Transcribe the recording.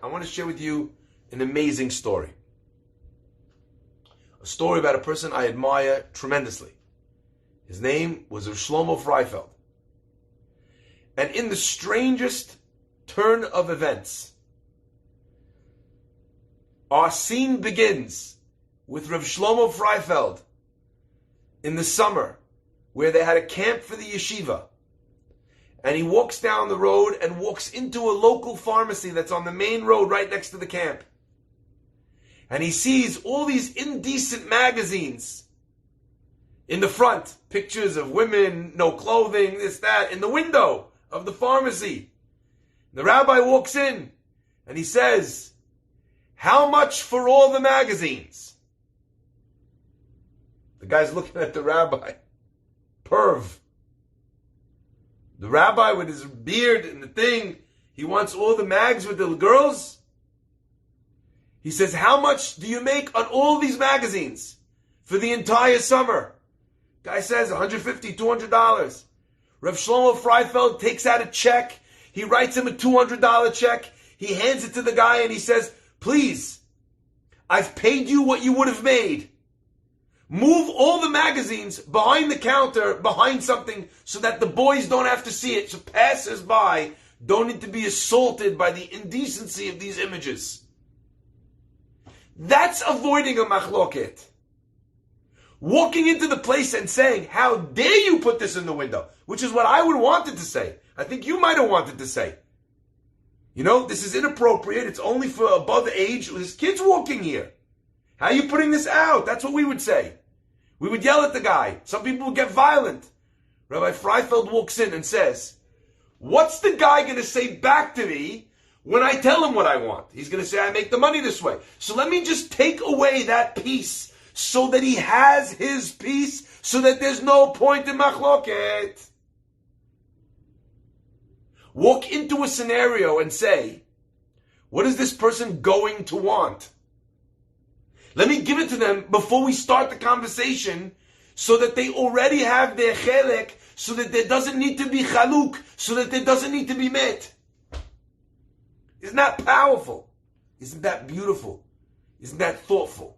I want to share with you an amazing story. A story about a person I admire tremendously. His name was Shlomo Farhi. And in the strangest turn of events, our scene begins with Rav Shlomo Farhi in the summer, where they had a camp for the yeshiva. And he walks down the road and walks into a local pharmacy that's on the main road right next to the camp. And he sees all these indecent magazines in the front. Pictures of women, no clothing, this, that, in the window of the pharmacy. The rabbi walks in and he says, "How much for all the magazines?" The guy's looking at the rabbi. Perv. The rabbi with his beard and the thing, he wants all the mags with the girls. He says, "How much do you make on all these magazines for the entire summer?" Guy says $150, $200. Rav Shlomo Farhi takes out a check. He writes him a $200 check. He hands it to the guy and he says, "Please, I've paid you what you would have made. Move all the magazines behind the counter, behind something, so that the boys don't have to see it, so passers-by don't need to be assaulted by the indecency of these images." That's avoiding a machloket. Walking into the place and saying, "How dare you put this in the window?" Which is what I would have wanted to say. I think you might have wanted to say. "You know, this is inappropriate. It's only for above age. There's kids walking here. How are you putting this out?" That's what we would say. We would yell at the guy. Some people would get violent. Rabbi Freifeld walks in and says, "What's the guy going to say back to me when I tell him what I want?" He's going to say, "I make the money this way. So let me just take away that piece so that he has his piece, so that there's no point in machloket." Walk into a scenario and say, "What is this person going to want? Let me give it to them before we start the conversation, so that they already have their chelek, so that there doesn't need to be chaluk, so that there doesn't need to be met." Isn't that powerful? Isn't that beautiful? Isn't that thoughtful?